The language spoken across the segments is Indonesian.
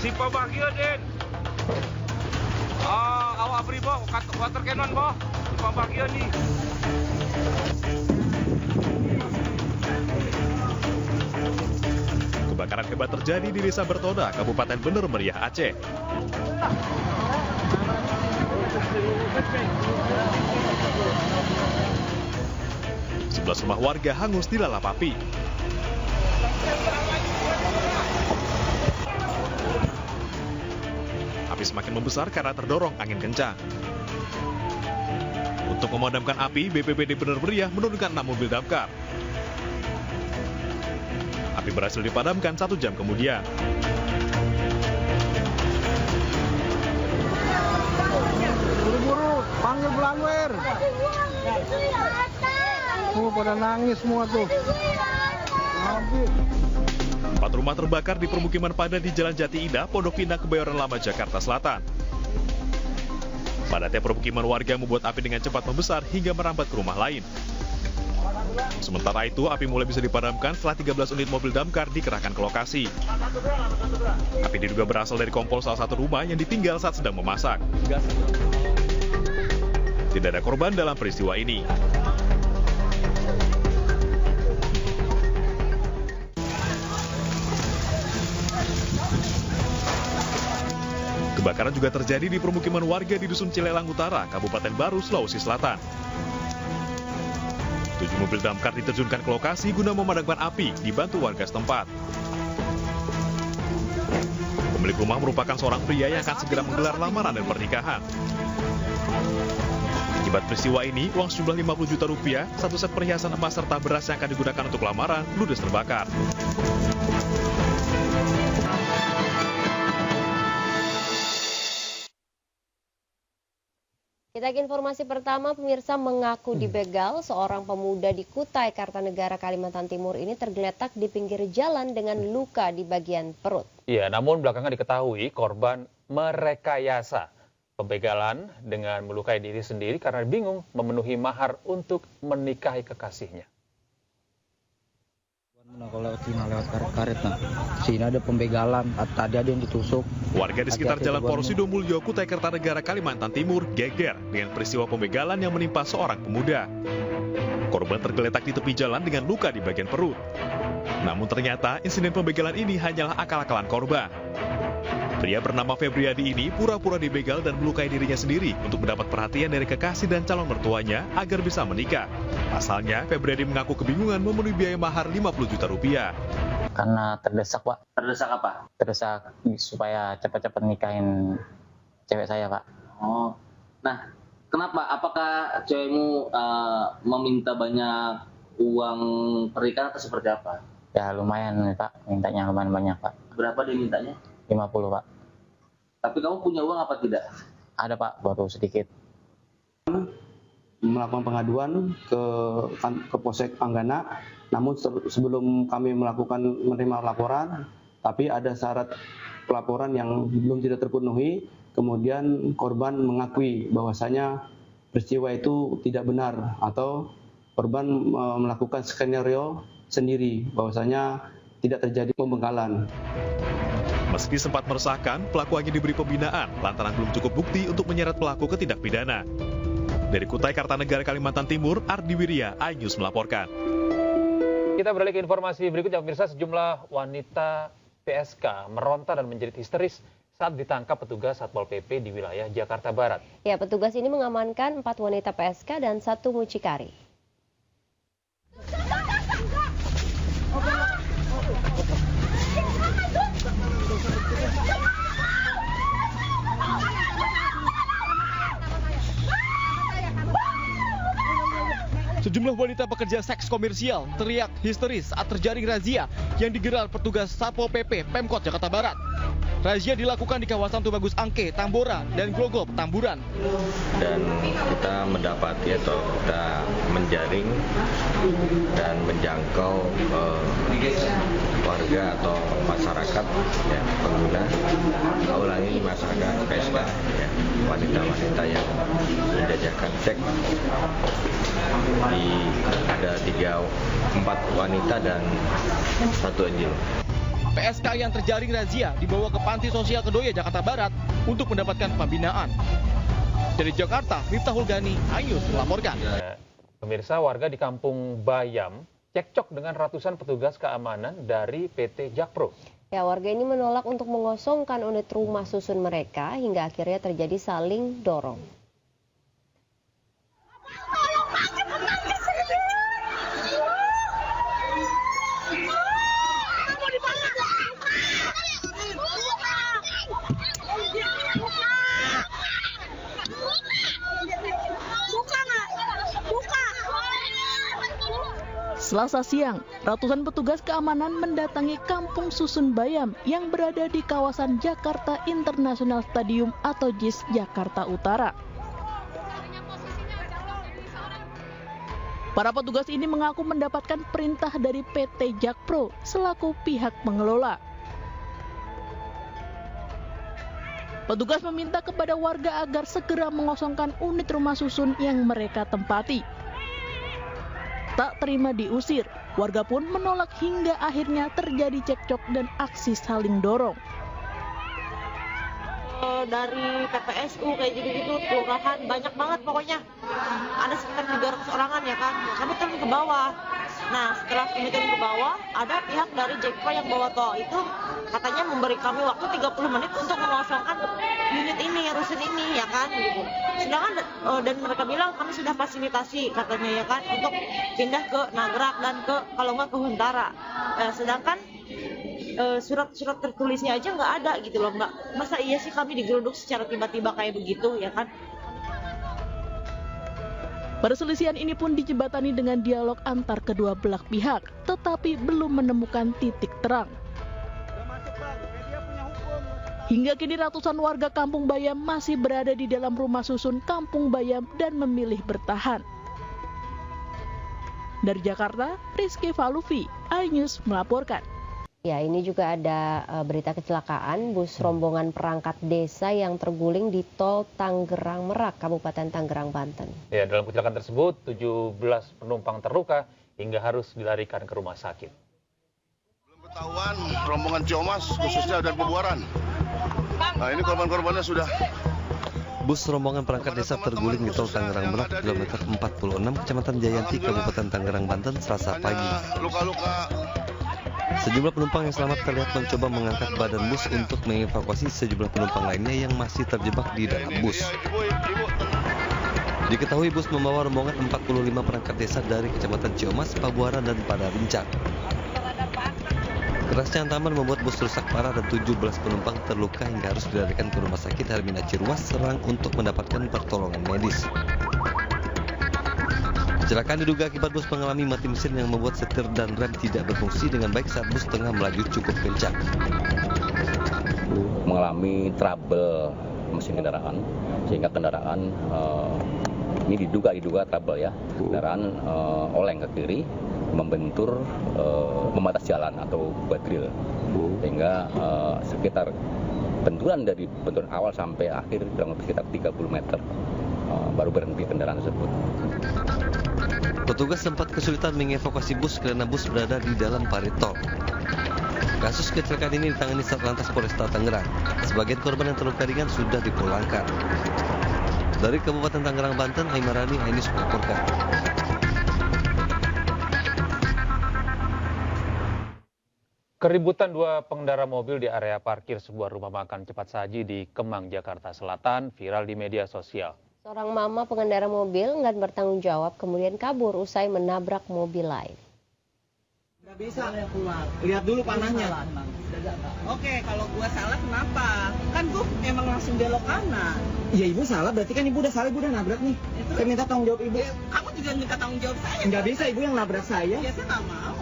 Si pabagyo din. Awak beri bo, water cannon bo. Si pabagyo ni. Kebakaran hebat terjadi di Desa Bertoda, Kabupaten Bener Meriah, Aceh. 11 rumah warga hangus dilalap api. Api semakin membesar karena terdorong angin kencang. Untuk memadamkan api, BPBD Bener Meriah menurunkan 6 mobil damkar. Api berhasil dipadamkan 1 jam kemudian. Buru-buru, panggil pelanwer. Pada nangis semua tuh. 4 rumah terbakar di permukiman padat di Jalan Jati Indah, Pondok Indah, Kebayoran Lama, Jakarta Selatan. Padatnya permukiman warga membuat api dengan cepat membesar hingga merambat ke rumah lain. Sementara itu, api mulai bisa dipadamkan setelah 13 unit mobil damkar dikerahkan ke lokasi. Api diduga berasal dari kompor salah satu rumah yang ditinggal saat sedang memasak. Tidak ada korban dalam peristiwa ini. Kebakaran juga terjadi di permukiman warga di Dusun Cilelang Utara, Kabupaten Baru, Sulawesi Selatan. 7 mobil damkar diterjunkan ke lokasi guna memadamkan api, dibantu warga setempat. Pemilik rumah merupakan seorang pria yang akan segera menggelar lamaran dan pernikahan. Akibat peristiwa ini, uang sejumlah 50 juta rupiah, 1 set perhiasan emas serta beras yang akan digunakan untuk lamaran, ludes terbakar. Kita ke informasi pertama, pemirsa mengaku dibegal. Seorang pemuda di Kutai Kartanegara, Kalimantan Timur ini tergeletak di pinggir jalan dengan luka di bagian perut. Iya, namun belakangan diketahui korban merekayasa pembegalan dengan melukai diri sendiri karena bingung memenuhi mahar untuk menikahi kekasihnya. Kalau lewat karet, sini ada pembegalan, tadi ada yang ditusuk. Warga di sekitar Jalan Porosido Mulyo, Kutai Kartanegara, Kalimantan Timur geger dengan peristiwa pembegalan yang menimpa seorang pemuda. Korban tergeletak di tepi jalan dengan luka di bagian perut. Namun ternyata insiden pembegalan ini hanyalah akal-akalan korban. Pria bernama Febriadi ini pura-pura dibegal dan melukai dirinya sendiri untuk mendapat perhatian dari kekasih dan calon mertuanya agar bisa menikah. Pasalnya, Febriadi mengaku kebingungan memenuhi biaya mahar 50 juta rupiah. Karena terdesak, Pak. Terdesak apa? Terdesak supaya cepat-cepat nikahin cewek saya, Pak. Oh, nah kenapa? Apakah cewekmu meminta banyak uang pernikahan atau seperti apa? Ya lumayan, Pak. Mintanya lumayan banyak, Pak. Berapa dia mintanya? 50, Pak. Tapi kamu punya uang apa tidak? Ada, Pak, baru sedikit. Melakukan pengaduan ke Polsek Panggana, namun sebelum kami menerima laporan, tapi ada syarat pelaporan yang belum tidak terpenuhi, kemudian korban mengakui bahwasanya peristiwa itu tidak benar atau korban melakukan skenario sendiri bahwasanya tidak terjadi pembegalan. Meski sempat meresahkan, pelaku hanya diberi pembinaan lantaran belum cukup bukti untuk menyeret pelaku ke tindak pidana. Dari Kutai Kartanegara, Kalimantan Timur, Ardi Wirya, iNews melaporkan. Kita beralih ke informasi berikutnya, pemirsa. Sejumlah wanita PSK meronta dan menjerit histeris saat ditangkap petugas Satpol PP di wilayah Jakarta Barat. Ya, petugas ini mengamankan 4 wanita PSK dan 1 mucikari. Sejumlah wanita pekerja seks komersial teriak histeris saat terjaring razia yang digelar petugas Satpol PP Pemkot Jakarta Barat. Razia dilakukan di kawasan Tubagus Angke, Tambora, dan Grogol, Petamburan. Dan kita mendapati atau kita menjaring dan menjangkau warga atau masyarakat ya, pengguna, ulangi masyarakat PSK, ya, wanita-wanita yang menjajakan seks. Ada 4 wanita dan 1 anjing. PSK yang terjaring razia dibawa ke Panti Sosial Kedoya, Jakarta Barat untuk mendapatkan pembinaan. Dari Jakarta, Miftahul Gani, iNews melaporkan. Pemirsa, warga di Kampung Bayam cekcok dengan ratusan petugas keamanan dari PT Jakpro. Ya, warga ini menolak untuk mengosongkan unit rumah susun mereka hingga akhirnya terjadi saling dorong. Selasa siang, ratusan petugas keamanan mendatangi Kampung Susun Bayam yang berada di kawasan Jakarta International Stadium atau JIS Jakarta Utara. Para petugas ini mengaku mendapatkan perintah dari PT Jakpro selaku pihak pengelola. Petugas meminta kepada warga agar segera mengosongkan unit rumah susun yang mereka tempati. Tak terima diusir, warga pun menolak hingga akhirnya terjadi cekcok dan aksi saling dorong. Dari PPSU kayak gitu-gitu, kelurahan, banyak banget pokoknya. Ada sekitar 300 orangan ya kan, kami turun ke bawah. Nah, setelah kami turun ke bawah, ada pihak dari Jakpro yang bawa tol itu katanya memberi kami waktu 30 menit untuk mengosongkan unit ini, rusun ini ya kan gitu. Sedangkan dan mereka bilang kami sudah fasilitasi katanya ya kan untuk pindah ke Nagrak dan ke kalau nggak ke Huntara. Sedangkan surat-surat tertulisnya aja nggak ada gitu loh Mbak. Masa iya sih kami digeruduk secara tiba-tiba kayak begitu ya kan? Perselisihan ini pun dijembatani dengan dialog antar kedua belah pihak, tetapi belum menemukan titik terang. Hingga kini ratusan warga Kampung Bayam masih berada di dalam rumah susun Kampung Bayam dan memilih bertahan. Dari Jakarta, Rizky Falufi, iNews melaporkan. Ya, ini juga ada berita kecelakaan bus rombongan perangkat desa yang terguling di tol Tangerang Merak, Kabupaten Tangerang, Banten. Ya, dalam kecelakaan tersebut 17 penumpang terluka hingga harus dilarikan ke rumah sakit. Belum ketahuan rombongan Ciomas khususnya dan Pebuaran. Nah, ini korban-korbannya sudah. Bus rombongan perangkat desa terguling di tol Tangerang Merak, kilometer 46, Kecamatan Jayanti, Kabupaten Tangerang, Banten, Selasa pagi. Luka-luka. Sejumlah penumpang yang selamat terlihat mencoba mengangkat badan bus untuk mengevakuasi sejumlah penumpang lainnya yang masih terjebak di dalam bus. Diketahui bus membawa rombongan 45 perangkat desa dari Kecamatan Ciomas, Pabuaran, dan Padarincang. Kerasnya hantaman membuat bus rusak parah dan 17 penumpang terluka hingga harus dilarikan ke Rumah Sakit Hermina Ciruas, Serang untuk mendapatkan pertolongan medis. Kecelakaan diduga akibat bus mengalami mati mesin yang membuat setir dan rem tidak berfungsi dengan baik saat bus tengah melaju cukup kencang. Mengalami trouble mesin kendaraan, sehingga kendaraan ini diduga trouble ya. Kendaraan oleng ke kiri, membentur membatas jalan atau guardrail, sehingga sekitar benturan dari benturan awal sampai akhir kurang lebih sekitar 30 meter baru berhenti kendaraan tersebut. Petugas sempat kesulitan mengevakuasi bus karena bus berada di dalam parit tol. Kasus kecelakaan ini ditangani Satlantas Polresta Tangerang. Sebagian korban yang terluka ringan sudah dipulangkan. Dari Kabupaten Tangerang, Banten, Aimarani, iNews melaporkan. Keributan dua pengendara mobil di area parkir sebuah rumah makan cepat saji di Kemang, Jakarta Selatan viral di media sosial. Seorang mama pengendara mobil enggan bertanggung jawab kemudian kabur usai menabrak mobil lain. Nggak bisa keluar. Lihat dulu panahnya. Oke, kalau gua salah kenapa? Kan gua emang langsung belok kanan. Iya, ibu salah, berarti kan ibu udah salah, ibu udah nabrak nih. Saya minta tanggung jawab ibu. Kamu juga minta tanggung jawab saya. Nggak bisa, ibu yang nabrak saya. Ya, saya nggak mau.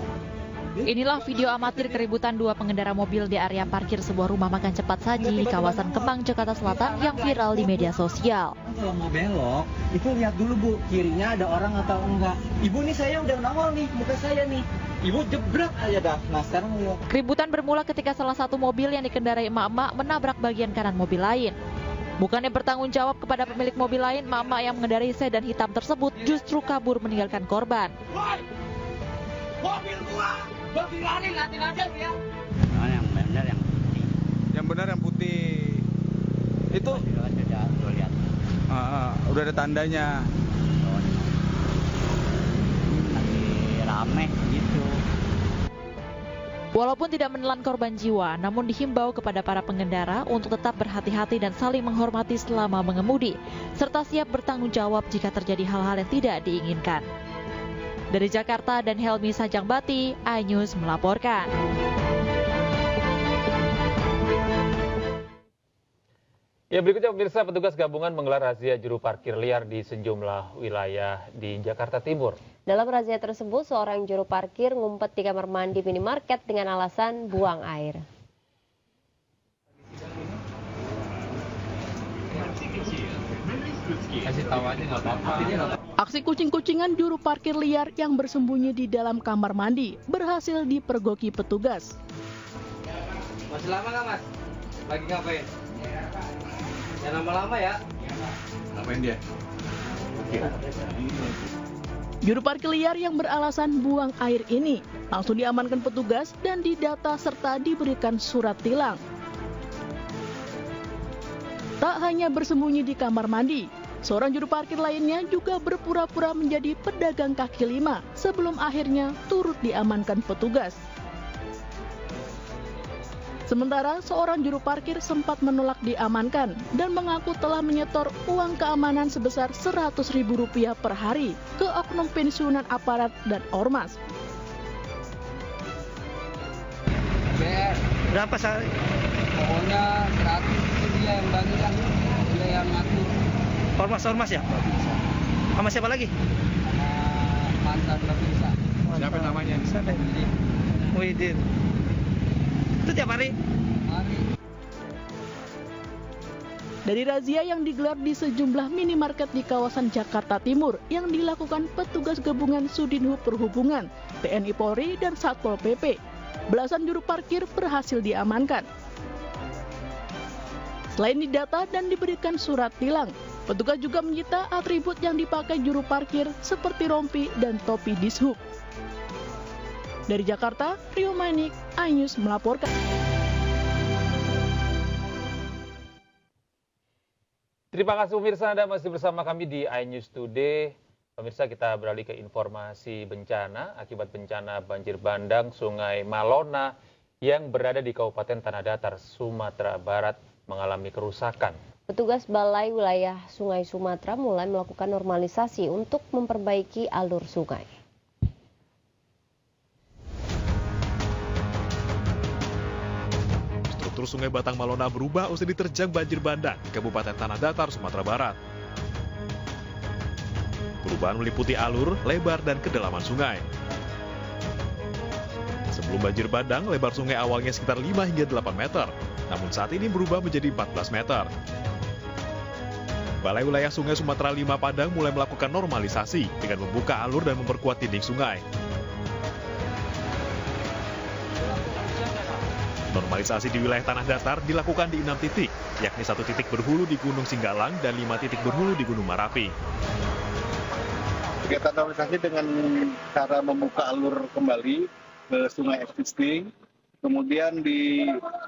Inilah video amatir keributan dua pengendara mobil di area parkir sebuah rumah makan cepat saji di kawasan Kemang, Jakarta Selatan yang viral di media sosial. Kalau mau belok, itu lihat dulu Bu, kirinya ada orang atau enggak. Ibu nih saya udah nongol nih, muka saya nih. Ibu jebret aja dah. Nah sekarang lihat. Keributan bermula ketika salah satu mobil yang dikendarai emak-emak menabrak bagian kanan mobil lain. Bukannya bertanggung jawab kepada pemilik mobil lain, emak-emak yang mengendarai sedan hitam tersebut justru kabur meninggalkan korban. Mobil gua bilangin ngatin aja ya. Yang Udah ada tandanya. Lagi rame gitu. Walaupun tidak menelan korban jiwa, namun dihimbau kepada para pengendara untuk tetap berhati-hati dan saling menghormati selama mengemudi, serta siap bertanggung jawab jika terjadi hal-hal yang tidak diinginkan. Dari Jakarta dan Helmi Sajangbati, iNews melaporkan. Ya, berikutnya pemirsa, petugas gabungan menggelar razia juru parkir liar di sejumlah wilayah di Jakarta Timur. Dalam razia tersebut, seorang juru parkir ngumpet di kamar mandi minimarket dengan alasan buang air. Kasih tahu aja nggak apa-apa. Aksi kucing-kucingan juru parkir liar yang bersembunyi di dalam kamar mandi berhasil dipergoki petugas. Masih lama nggak, Mas? Lagi ngapain? Jangan lama-lama ya. Ngapain dia? Juru parkir liar yang beralasan buang air ini langsung diamankan petugas dan didata serta diberikan surat tilang. Tak hanya bersembunyi di kamar mandi, seorang juru parkir lainnya juga berpura-pura menjadi pedagang kaki lima sebelum akhirnya turut diamankan petugas. Sementara seorang juru parkir sempat menolak diamankan dan mengaku telah menyetor uang keamanan sebesar Rp100.000 per hari ke oknum pensiunan aparat dan ormas. Berapa sehari? Pokoknya 100 itu dia yang bagikan, dia yang ngatur. Ormas ya? Sama siapa lagi? Mantan Babinsa. Siapa namanya? Muhyiddin. Itu tiap hari? Dari razia yang digelar di sejumlah minimarket di kawasan Jakarta Timur yang dilakukan petugas gabungan Sudinhub Perhubungan, TNI Polri, dan Satpol PP, belasan juru parkir berhasil diamankan. Selain didata dan diberikan surat tilang, petugas juga menyita atribut yang dipakai juru parkir seperti rompi dan topi dishub. Dari Jakarta, Rio Manik, iNews melaporkan. Terima kasih pemirsa, Anda masih bersama kami di iNews Today. Pemirsa, kita beralih ke informasi bencana akibat bencana banjir bandang Sungai Malona yang berada di Kabupaten Tanah Datar, Sumatera Barat mengalami kerusakan. Petugas Balai Wilayah Sungai Sumatera mulai melakukan normalisasi untuk memperbaiki alur sungai. Struktur Sungai Batang Malona berubah usai diterjang banjir bandang di Kabupaten Tanah Datar, Sumatera Barat. Perubahan meliputi alur, lebar, dan kedalaman sungai. Sebelum banjir bandang, lebar sungai awalnya sekitar 5 hingga 8 meter, namun saat ini berubah menjadi 14 meter. Balai Wilayah Sungai Sumatera 5 Padang mulai melakukan normalisasi dengan membuka alur dan memperkuat dinding sungai. Normalisasi di wilayah Tanah Datar dilakukan di 6 titik, yakni 1 titik berhulu di Gunung Singgalang dan 5 titik berhulu di Gunung Marapi. Kegiatan normalisasi dengan cara membuka alur kembali ke sungai existing. Kemudian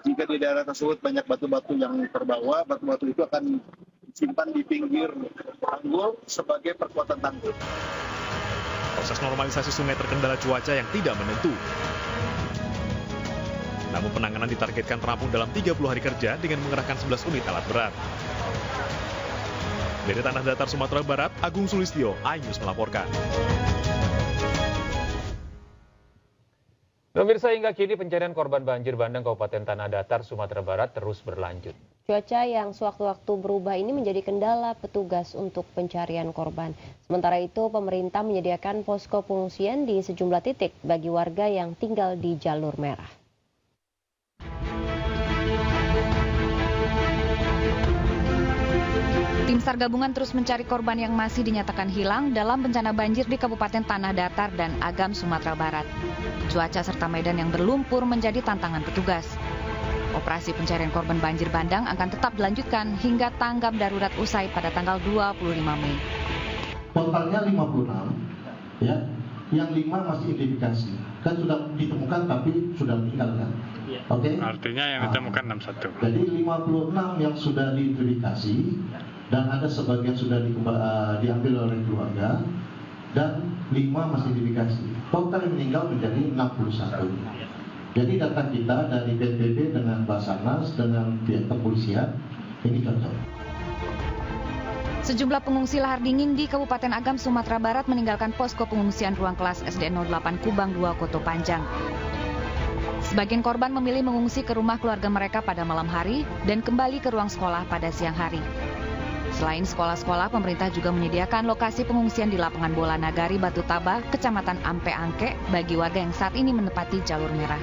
jika di daerah tersebut banyak batu-batu yang terbawa, batu-batu itu akan disimpan di pinggir tanggul sebagai perkuatan tanggul. Proses normalisasi sungai terkendala cuaca yang tidak menentu. Namun penanganan ditargetkan rampung dalam 30 hari kerja dengan mengerahkan 11 unit alat berat. Dari Tanah Datar, Sumatera Barat, Agung Sulistyo, iNews melaporkan. Pemirsa, hingga kini pencarian korban banjir bandang Kabupaten Tanah Datar, Sumatera Barat terus berlanjut. Cuaca yang sewaktu-waktu berubah ini menjadi kendala petugas untuk pencarian korban. Sementara itu, pemerintah menyediakan posko pengungsian di sejumlah titik bagi warga yang tinggal di jalur merah. Tim SAR gabungan terus mencari korban yang masih dinyatakan hilang dalam bencana banjir di Kabupaten Tanah Datar dan Agam, Sumatera Barat. Cuaca serta medan yang berlumpur menjadi tantangan petugas. Operasi pencarian korban banjir bandang akan tetap dilanjutkan hingga tanggap darurat usai pada tanggal 25 Mei. Totalnya 56, ya, yang 5 masih identifikasi. Kan sudah ditemukan tapi sudah meninggal kan? Oke. Artinya yang ditemukan 61. Jadi 56 yang sudah diidentifikasi dan ada sebagian sudah diambil oleh keluarga, dan 5 masih identifikasi. Total yang meninggal menjadi 61. Jadi data kita dari BNPB dengan Basarnas dengan pihak kepolisian ini cocok. Sejumlah pengungsi lahar dingin di Kabupaten Agam, Sumatera Barat meninggalkan posko pengungsian ruang kelas SD 08 Kubang 2 Koto Panjang. Sebagian korban memilih mengungsi ke rumah keluarga mereka pada malam hari dan kembali ke ruang sekolah pada siang hari. Selain sekolah-sekolah, pemerintah juga menyediakan lokasi pengungsian di lapangan bola Nagari Batu Taba, Kecamatan Ampe Angke, bagi warga yang saat ini menempati jalur merah.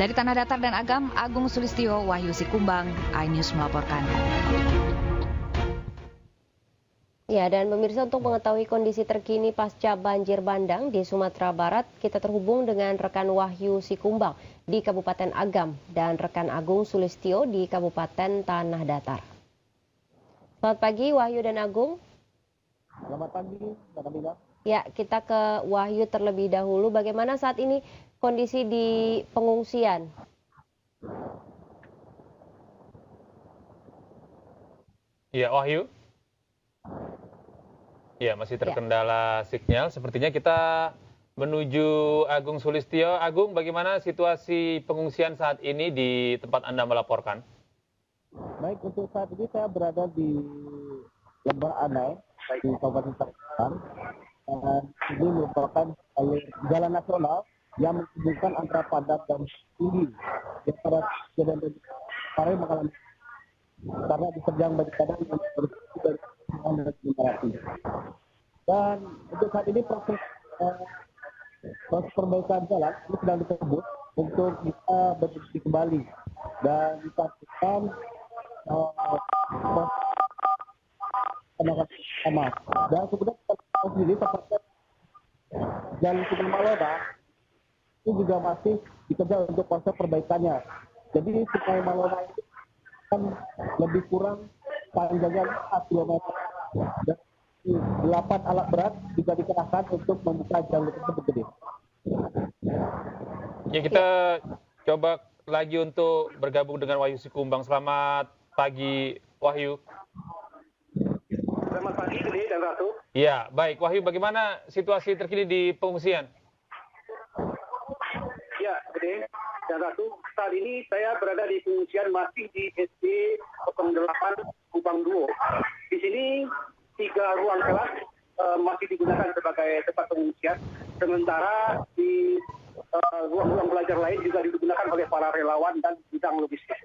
Dari Tanah Datar dan Agam, Agung Sulistyo, Wahyu Sikumbang, iNews melaporkan. Ya, dan pemirsa, untuk mengetahui kondisi terkini pasca banjir bandang di Sumatera Barat, kita terhubung dengan rekan Wahyu Sikumbang di Kabupaten Agam dan rekan Agung Sulistyo di Kabupaten Tanah Datar. Selamat pagi Wahyu dan Agung. Selamat pagi, Mbak Kamila. Ya, kita ke Wahyu terlebih dahulu. Bagaimana saat ini kondisi di pengungsian? Ya, Wahyu. Ya, masih terkendala sinyal. Sepertinya kita menuju Agung Sulistyo. Agung, bagaimana situasi pengungsian saat ini di tempat Anda melaporkan? Baik, untuk saat ini saya berada di Lembah Anai, di Kabupaten Tangerang. Dan ini merupakan jalan nasional yang menghubungkan antara padat dan tinggi. Yang pada kejadian kemarin mengalami karena diterjang banjir bandang yang bersih dari dan untuk saat ini proses perbaikan jalan ini sedang disebut untuk bisa berdiri kembali dan dipastikan penanganan sama. Dan kemudian kita sendiri seperti Jalan Sungai Malona itu juga masih dikerja untuk proses perbaikannya. Jadi Sungai Malona itu kan lebih kurang panjangnya 4 km dan 8 alat berat juga dikerahkan untuk membuka jalur tersebut. Ya, kita coba lagi untuk bergabung dengan Wahyu Sikumbang. Selamat pagi Wahyu. Selamat pagi Gede dan Ratu. Ya, baik Wahyu, bagaimana situasi terkini di pengungsian? Ya, Gede dan Ratu, saat ini saya berada di pengungsian masih di SD 08 Kubang 2. Di sini 3 ruang kelas masih digunakan sebagai tempat pengungsian, sementara di ruang-ruang belajar lain juga digunakan oleh para relawan dan bidang logistik.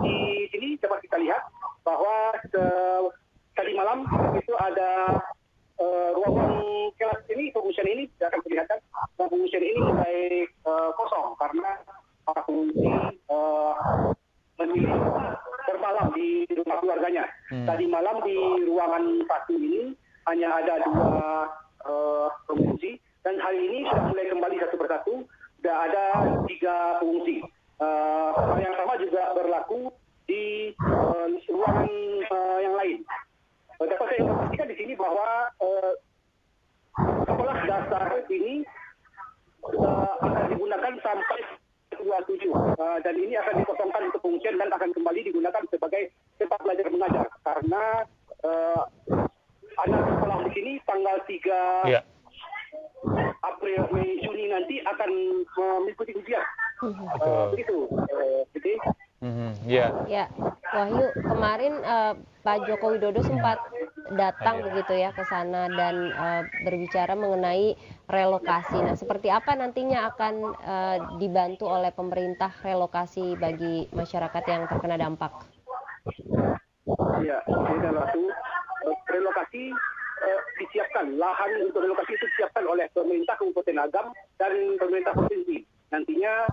Di sini dapat kita lihat bahwa tadi malam itu ada ruang kelas ini, pengungsian ini akan kelihatan pengungsian ini mulai kosong karena para pengungsi memilih bermalam di rumah keluarganya. Tadi malam di ruangan 1 ini hanya ada 2 pengungsi dan hari ini sudah mulai kembali satu persatu, sudah ada 3 pengungsi. Hal yang sama juga berlaku di ruangan yang lain. Dapat saya informasikan di sini bahwa sekolah dasar ini akan digunakan sampai 27 dan ini akan dikosongkan untuk pengungsian dan akan kembali digunakan sebagai tempat belajar mengajar karena anak sekolah di sini tanggal 3 April, Mei, Juni nanti akan mengikuti ujian. Begitu. Jadi Ya, Wahyu, kemarin Pak Joko Widodo sempat datang begitu ya ke sana dan berbicara mengenai relokasi. Nah, seperti apa nantinya akan dibantu oleh pemerintah relokasi bagi masyarakat yang terkena dampak? Ya, ini waktu relokasi disiapkan, lahan untuk relokasi itu disiapkan oleh pemerintah Kabupaten Agam dan pemerintah provinsi. Nantinya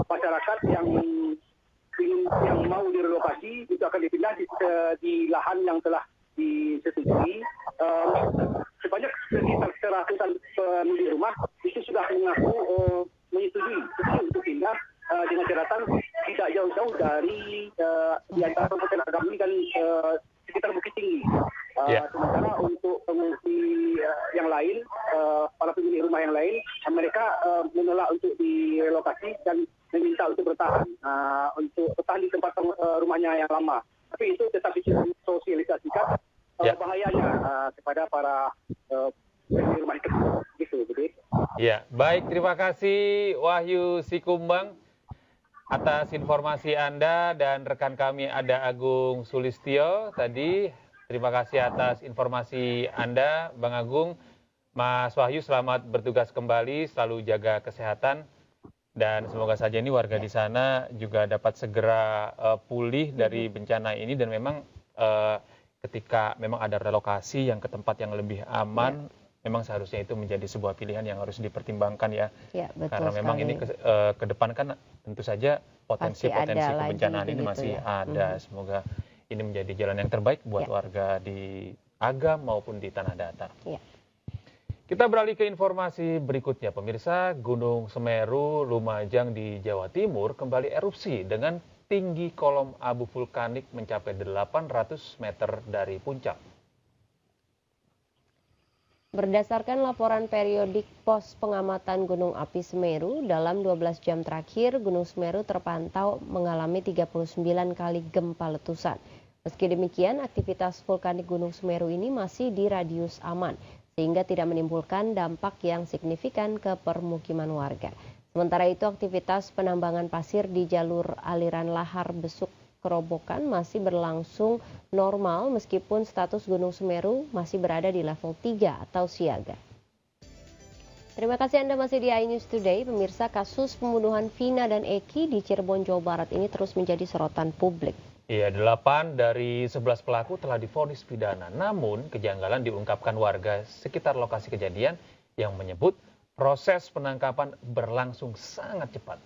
masyarakat yang mau direlokasi itu akan dipindah di lahan yang telah disetujui. Sebanyak sekitar 100-an pemilik rumah itu sudah mengaku menyetujui untuk pindah dengan catatan tidak jauh-jauh dari di antara Kabupaten Agam ini dan sekitar Bukit Tinggi. Sementara untuk pengungsi yang lain, para pemilik rumah yang lain, mereka menolak untuk direlokasi dan meminta untuk bertahan di tempat rumahnya yang lama. tapi itu tetap disosialisasikan bahayanya kepada para penerima gitu. Ya, baik, terima kasih Wahyu Sikumbang atas informasi Anda, dan rekan kami ada Agung Sulistyo tadi. Terima kasih atas informasi Anda, Bang Agung. Mas Wahyu, selamat bertugas kembali, selalu jaga kesehatan, dan semoga saja ini warga di sana juga dapat segera pulih dari bencana ini, dan memang ketika memang ada relokasi yang ke tempat yang lebih aman, memang seharusnya itu menjadi sebuah pilihan yang harus dipertimbangkan ya. Betul karena memang sekali. Ini ke depan kan tentu saja potensi kebencanaan ini masih ada. Semoga ini menjadi jalan yang terbaik buat warga di Agam maupun di Tanah Datar. Kita beralih ke informasi berikutnya, pemirsa. Gunung Semeru, Lumajang di Jawa Timur kembali erupsi dengan tinggi kolom abu vulkanik mencapai 800 meter dari puncak. Berdasarkan laporan periodik Pos Pengamatan Gunung Api Semeru, dalam 12 jam terakhir Gunung Semeru terpantau mengalami 39 kali gempa letusan. Meski demikian, aktivitas vulkanik Gunung Semeru ini masih di radius aman, sehingga tidak menimbulkan dampak yang signifikan ke permukiman warga. Sementara itu, aktivitas penambangan pasir di jalur aliran lahar besuk Kerobokan masih berlangsung normal meskipun status Gunung Semeru masih berada di level 3 atau siaga. Terima kasih Anda masih di iNews Today. Pemirsa, kasus pembunuhan Vina dan Eki di Cirebon, Jawa Barat ini terus menjadi sorotan publik. Iya, 8 dari 11 pelaku telah divonis pidana. Namun, kejanggalan diungkapkan warga sekitar lokasi kejadian yang menyebut proses penangkapan berlangsung sangat cepat.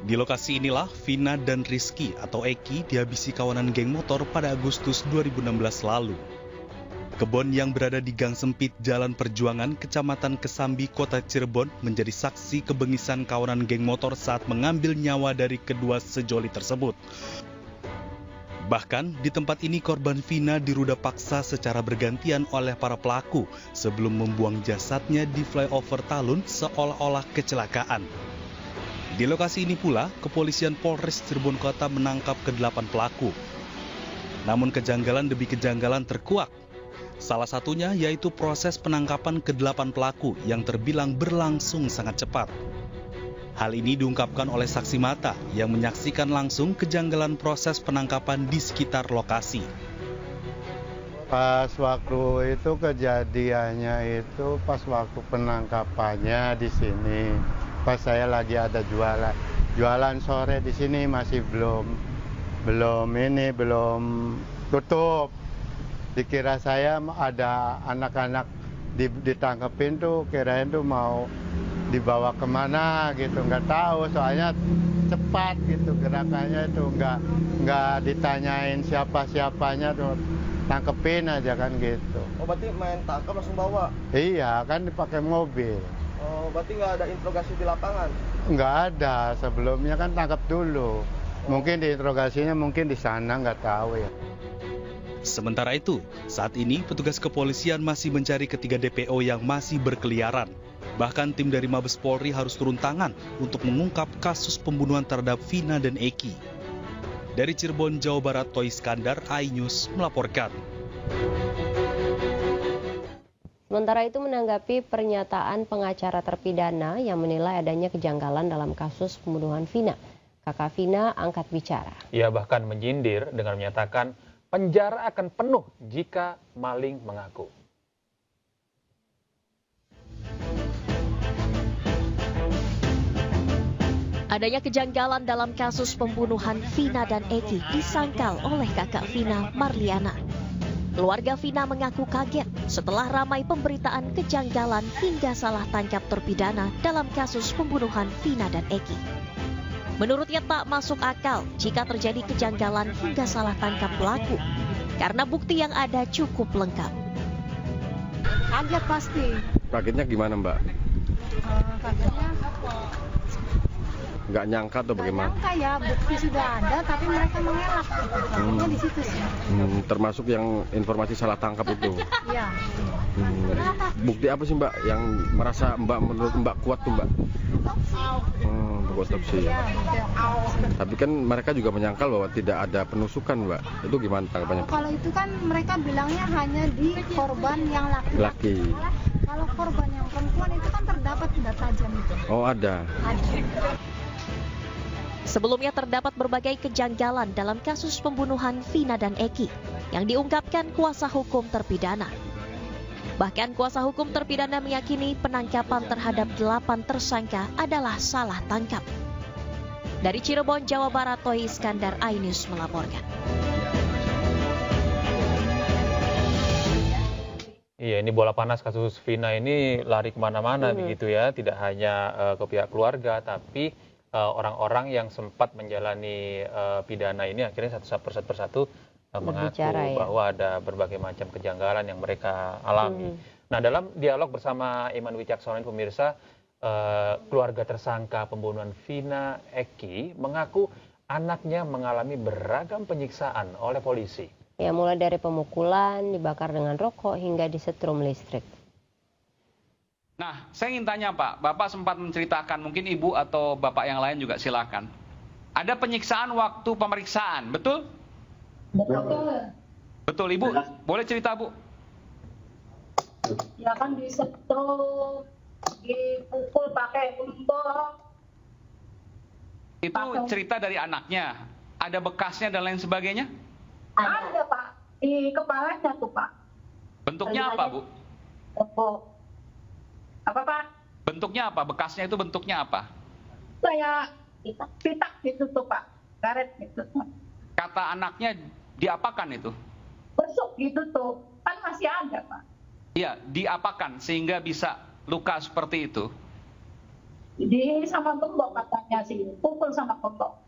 Di lokasi inilah Vina dan Rizky atau Eki dihabisi kawanan geng motor pada Agustus 2016 lalu. Kebon yang berada di gang sempit Jalan Perjuangan, Kecamatan Kesambi, Kota Cirebon menjadi saksi kebengisan kawanan geng motor saat mengambil nyawa dari kedua sejoli tersebut. Bahkan di tempat ini korban Vina diruda paksa secara bergantian oleh para pelaku sebelum membuang jasadnya di flyover Talun seolah-olah kecelakaan. Di lokasi ini pula, kepolisian Polres Cirebon Kota menangkap ke-8 pelaku. Namun kejanggalan demi kejanggalan terkuak. Salah satunya yaitu proses penangkapan ke-8 pelaku yang terbilang berlangsung sangat cepat. Hal ini diungkapkan oleh saksi mata yang menyaksikan langsung kejanggalan proses penangkapan di sekitar lokasi. Pas waktu itu kejadiannya itu pas waktu penangkapannya di sini. Pas saya lagi ada jualan sore di sini masih belum tutup. Dikira saya ada anak-anak ditangkepin tuh, kirain tuh mau dibawa kemana gitu, nggak tahu soalnya cepat gitu gerakannya itu, nggak ditanyain siapanya tuh, tangkepin aja kan gitu. Oh, berarti main tangkap langsung bawa? Iya, kan dipakai mobil. Oh, berarti nggak ada interogasi di lapangan? Nggak ada, sebelumnya kan tangkap dulu. Mungkin diinterogasinya mungkin di sana, nggak tahu ya. Sementara itu, saat ini petugas kepolisian masih mencari ketiga DPO yang masih berkeliaran. Bahkan tim dari Mabes Polri harus turun tangan untuk mengungkap kasus pembunuhan terhadap Vina dan Eki. Dari Cirebon, Jawa Barat, Toy Iskandar, iNews melaporkan. Sementara itu menanggapi pernyataan pengacara terpidana yang menilai adanya kejanggalan dalam kasus pembunuhan Vina, kakak Vina angkat bicara. Ia bahkan menyindir dengan menyatakan penjara akan penuh jika maling mengaku. Adanya kejanggalan dalam kasus pembunuhan Vina dan Eki disangkal oleh kakak Vina, Marliana. Keluarga Vina mengaku kaget setelah ramai pemberitaan kejanggalan hingga salah tangkap terpidana dalam kasus pembunuhan Vina dan Eki. Menurutnya tak masuk akal jika terjadi kejanggalan hingga salah tangkap pelaku, karena bukti yang ada cukup lengkap. Kaget pasti. Kagetnya gimana, Mbak? Kagetnya nggak nyangka atau bagaimana? Nggak nyangka ya, bukti sudah ada tapi mereka mengelak gitu. Takutnya di situ sih. Termasuk yang informasi salah tangkap itu? Iya. Bukti apa sih Mbak yang merasa menurut Mbak kuat tuh Mbak? Otopsi. Tapi kan mereka juga menyangkal bahwa tidak ada penusukan Mbak. Itu gimana tanggapannya? Kalau itu kan mereka bilangnya hanya di korban yang laki-laki. Kalau korban yang perempuan itu kan terdapat benda tajam itu. Oh ada. Sebelumnya terdapat berbagai kejanggalan dalam kasus pembunuhan Vina dan Eki yang diungkapkan kuasa hukum terpidana. Bahkan kuasa hukum terpidana meyakini penangkapan terhadap 8 tersangka adalah salah tangkap. Dari Cirebon, Jawa Barat, Toy Iskandar, iNews melaporkan. Iya, ini bola panas kasus Vina ini lari kemana-mana begitu ya. Tidak hanya ke pihak keluarga, tapi orang-orang yang sempat menjalani pidana ini akhirnya satu persatu mengaku bahwa ada berbagai macam kejanggalan yang mereka alami. Nah, dalam dialog bersama Iman Wicaksono, pemirsa, keluarga tersangka pembunuhan Vina Eki mengaku anaknya mengalami beragam penyiksaan oleh polisi. Ya, mulai dari pemukulan, dibakar dengan rokok, hingga disetrum listrik. Nah, saya ingin tanya Pak, Bapak sempat menceritakan, mungkin Ibu atau Bapak yang lain juga silakan. Ada penyiksaan waktu pemeriksaan, betul? Betul, Ibu. Boleh cerita, Bu? Ya kan disetrum, dipukul pakai gembok. Itu cerita dari anaknya. Ada bekasnya dan lain sebagainya? Ada, Pak. Di kepalanya tuh, Pak. Bentuknya apa, Bu? Apa, Pak? Bentuknya apa? Bekasnya itu bentuknya apa? Kayak pitak gitu tuh, Pak. Karet gitu. Kata anaknya diapakan itu? Besok gitu tuh. Kan masih ada, Pak. Iya, diapakan sehingga bisa luka seperti itu? Sama gembok katanya sih. Pukul sama gembok.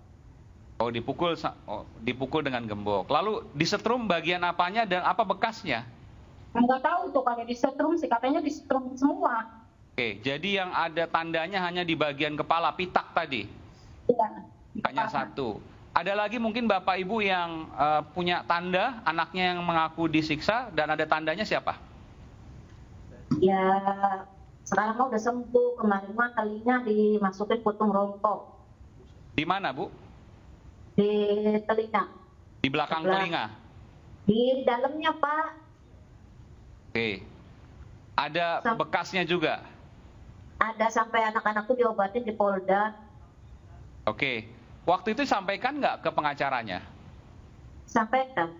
Oh, dipukul dengan gembok. Lalu disetrum bagian apanya dan apa bekasnya? Nggak tahu tuh kalau disetrum sih, katanya disetrum semua. Oke, jadi yang ada tandanya hanya di bagian kepala, pitak tadi? Iya. Hanya satu. Ada lagi mungkin Bapak Ibu yang punya tanda, anaknya yang mengaku disiksa, dan ada tandanya siapa? Ya, sekarang mah udah sembuh. Kemarin mah talinya dimasukin putung rontok. Di mana, Bu? Di telinga. Di belakang telinga? Di dalamnya, Pak. Oke. Ada bekasnya juga? Ada, sampai anak-anakku diobatin di Polda. Oke. Waktu itu sampaikan nggak ke pengacaranya? Sampaikan.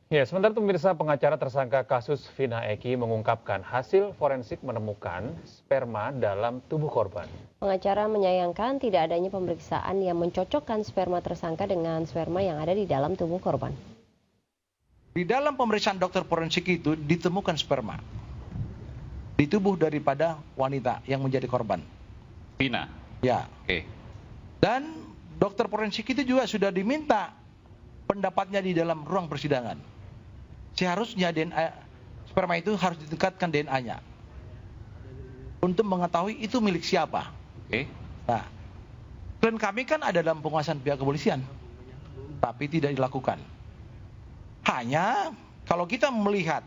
Ya, sementara pemirsa, pengacara tersangka kasus Vina Eki mengungkapkan hasil forensik menemukan sperma dalam tubuh korban. Pengacara menyayangkan tidak adanya pemeriksaan yang mencocokkan sperma tersangka dengan sperma yang ada di dalam tubuh korban. Di dalam pemeriksaan dokter forensik itu ditemukan sperma di tubuh daripada wanita yang menjadi korban. Vina? Ya. Oke. Dan dokter forensik itu juga sudah diminta pendapatnya di dalam ruang persidangan. Seharusnya DNA sperma itu harus ditingkatkan DNA-nya untuk mengetahui itu milik siapa. Oke. Nah, klien kami kan ada dalam penguasaan pihak kepolisian, tapi tidak dilakukan. Hanya kalau kita melihat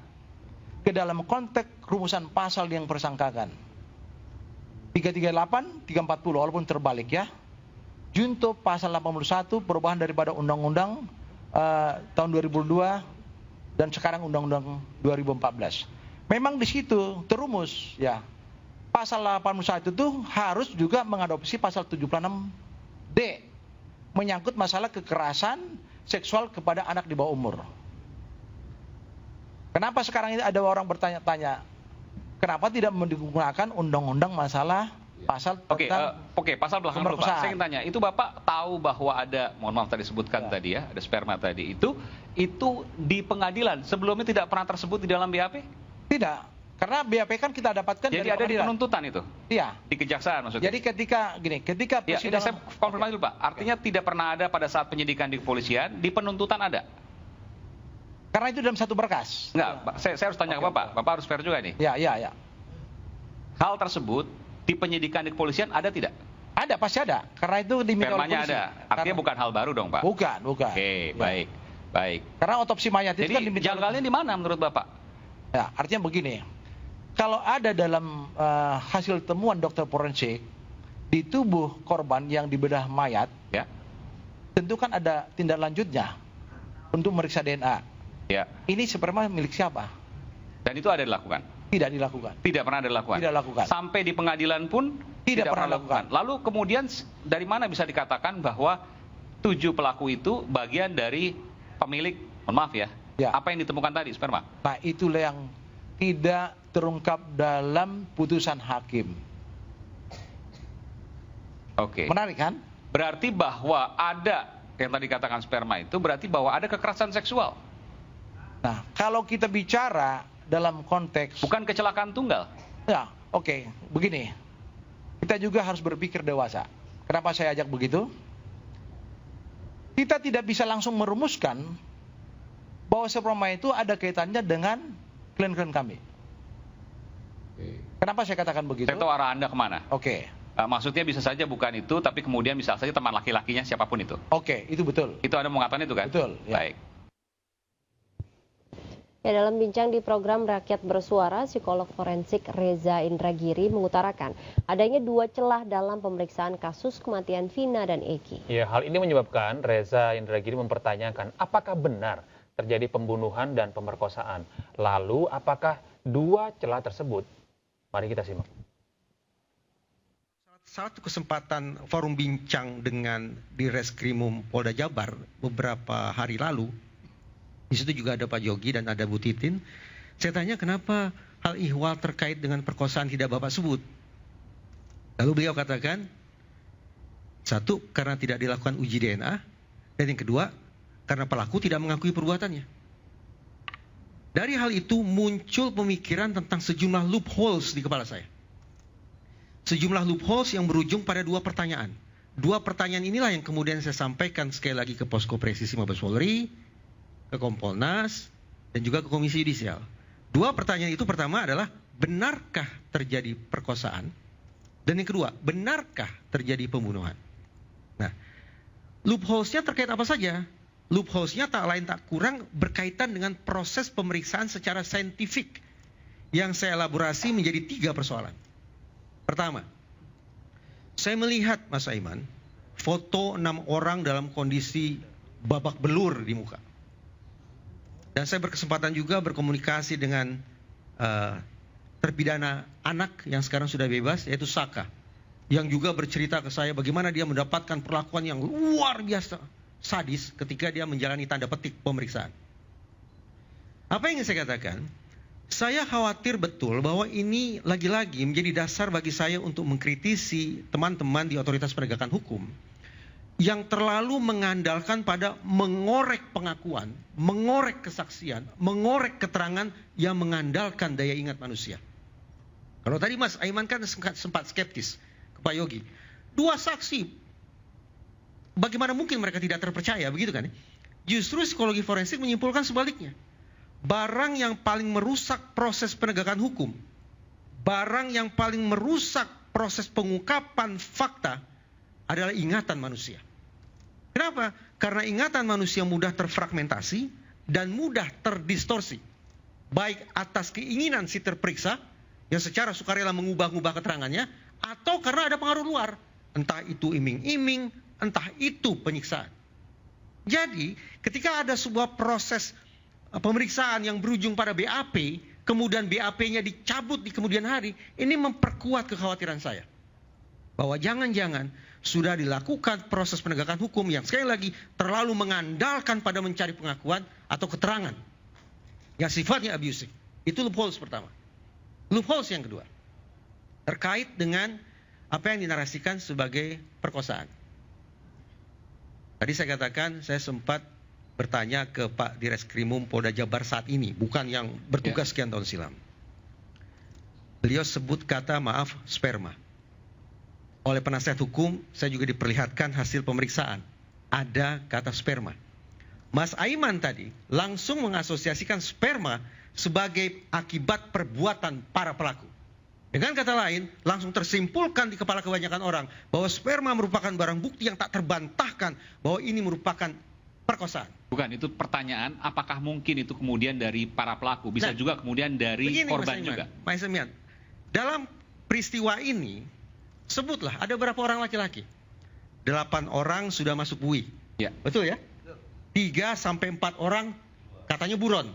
ke dalam konteks rumusan pasal yang persangkakan 338, 340 walaupun terbalik ya. Junto pasal 81 perubahan daripada undang-undang tahun 2002 dan sekarang undang-undang 2014. Memang di situ terumus ya. Pasal 81 itu harus juga mengadopsi pasal 76D menyangkut masalah kekerasan seksual kepada anak di bawah umur. Kenapa sekarang ini ada orang bertanya-tanya, kenapa tidak menggunakan undang-undang masalah pasal tentang pasal belakang dulu Pak. Saya ingin tanya, itu Bapak tahu bahwa ada, mohon maaf tadi sebutkan tadi ya, ada sperma tadi itu di pengadilan sebelumnya tidak pernah tersebut di dalam BAP? Tidak, karena BAP kan kita dapatkan jadi dari ada di penuntutan itu? Iya. Di kejaksaan maksudnya? Jadi ketika persidangan... saya konfirmasi dulu Pak, artinya tidak pernah ada pada saat penyidikan di kepolisian, di penuntutan ada? Karena itu dalam satu berkas. Enggak, Pak, saya harus tanya ke Bapak, Bapak harus fair juga nih. Ya. Hal tersebut di penyidikan di kepolisian ada tidak? Ada, pasti ada. Karena itu dimiliki oleh polisi. Ada. Artinya bukan hal baru dong, Pak? Bukan. Oke, baik. Karena otopsi mayat itu kan dimiliki. Janggalnya di mana menurut Bapak? Ya, artinya begini, kalau ada dalam hasil temuan dokter forensik di tubuh korban yang dibedah mayat, ya, tentu kan ada tindak lanjutnya untuk meriksa DNA. Ya. Ini sperma milik siapa? Dan itu ada dilakukan? Tidak dilakukan. Tidak pernah dilakukan? Tidak dilakukan. Sampai di pengadilan pun tidak pernah dilakukan. Lalu kemudian dari mana bisa dikatakan bahwa 7 pelaku itu bagian dari pemilik, mohon maaf ya, apa yang ditemukan tadi, sperma? Nah, itulah yang tidak terungkap dalam putusan hakim. Oke. Menarik kan? Berarti bahwa ada yang tadi katakan sperma itu berarti bahwa ada kekerasan seksual. Nah, kalau kita bicara dalam konteks bukan kecelakaan tunggal. Ya, oke. Begini. Kita juga harus berpikir dewasa. Kenapa saya ajak begitu? Kita tidak bisa langsung merumuskan bahwa sperma itu ada kaitannya dengan klien-klien kami. Kenapa saya katakan begitu? Saya tahu arah Anda kemana. Oke. Maksudnya bisa saja bukan itu, tapi kemudian bisa saja teman laki-lakinya siapapun itu. Oke, itu betul. Itu Anda mengatakan itu kan? Betul. Ya. Baik. Ya, dalam bincang di program Rakyat Bersuara, psikolog forensik Reza Indragiri mengutarakan adanya 2 celah dalam pemeriksaan kasus kematian Vina dan Eki. Ya, hal ini menyebabkan Reza Indragiri mempertanyakan apakah benar terjadi pembunuhan dan pemerkosaan. Lalu apakah 2 celah tersebut? Mari kita simak. Satu kesempatan forum bincang dengan di Reskrimum Polda Jabar beberapa hari lalu, di situ juga ada Pak Yogi dan ada Bu Titin. Saya tanya kenapa hal ihwal terkait dengan perkosaan tidak Bapak sebut. Lalu beliau katakan, 1, karena tidak dilakukan uji DNA, dan yang kedua, karena pelaku tidak mengakui perbuatannya. Dari hal itu muncul pemikiran tentang sejumlah loopholes di kepala saya. Sejumlah loopholes yang berujung pada 2 pertanyaan. 2 pertanyaan inilah yang kemudian saya sampaikan sekali lagi ke Posko Presisi Mabes Polri, ke Kompolnas, dan juga ke Komisi Yudisial. 2 pertanyaan itu pertama adalah, benarkah terjadi perkosaan? Dan yang kedua, benarkah terjadi pembunuhan? Nah, loopholes-nya terkait apa saja? Loopholes-nya tak lain tak kurang berkaitan dengan proses pemeriksaan secara saintifik yang saya elaborasi menjadi 3 persoalan. Pertama, saya melihat Mas Aiman, foto 6 orang dalam kondisi babak belur di muka. Dan saya berkesempatan juga berkomunikasi dengan terpidana anak yang sekarang sudah bebas, yaitu Saka. Yang juga bercerita ke saya bagaimana dia mendapatkan perlakuan yang luar biasa sadis ketika dia menjalani tanda petik pemeriksaan. Apa yang ingin saya katakan? Saya khawatir betul bahwa ini lagi-lagi menjadi dasar bagi saya untuk mengkritisi teman-teman di otoritas penegakan hukum yang terlalu mengandalkan pada mengorek pengakuan, mengorek kesaksian, mengorek keterangan yang mengandalkan daya ingat manusia. Kalau tadi Mas Aiman kan sempat skeptis ke Pak Yogi. 2 saksi, bagaimana mungkin mereka tidak terpercaya, begitu kan? Justru psikologi forensik menyimpulkan sebaliknya. Barang yang paling merusak proses penegakan hukum, barang yang paling merusak proses pengungkapan fakta adalah ingatan manusia. Kenapa? Karena ingatan manusia mudah terfragmentasi dan mudah terdistorsi. Baik atas keinginan si terperiksa yang secara sukarela mengubah-ubah keterangannya, atau karena ada pengaruh luar. Entah itu iming-iming, entah itu penyiksaan. Jadi ketika ada sebuah proses pemeriksaan yang berujung pada BAP, kemudian BAP-nya dicabut di kemudian hari, ini memperkuat kekhawatiran saya. Bahwa jangan-jangan sudah dilakukan proses penegakan hukum yang sekali lagi terlalu mengandalkan pada mencari pengakuan atau keterangan yang sifatnya abusif. Itu loopholes pertama. Loopholes yang kedua, terkait dengan apa yang dinarasikan sebagai perkosaan. Tadi saya katakan, saya sempat bertanya ke Pak Direskrimum Polda Jabar saat ini, bukan yang bertugas sekian tahun silam. Beliau sebut kata, maaf, sperma. Oleh penasihat hukum, saya juga diperlihatkan hasil pemeriksaan. Ada kata sperma. Mas Aiman tadi langsung mengasosiasikan sperma sebagai akibat perbuatan para pelaku. Dengan kata lain, langsung tersimpulkan di kepala kebanyakan orang bahwa sperma merupakan barang bukti yang tak terbantahkan bahwa ini merupakan perkosaan. Bukan, itu pertanyaan apakah mungkin itu kemudian dari para pelaku, bisa juga kemudian dari korban juga. Mas Semian, dalam peristiwa ini, sebutlah ada berapa orang laki-laki? 8 orang sudah masuk UI. Ya. Betul ya? 3 sampai 4 orang katanya buron.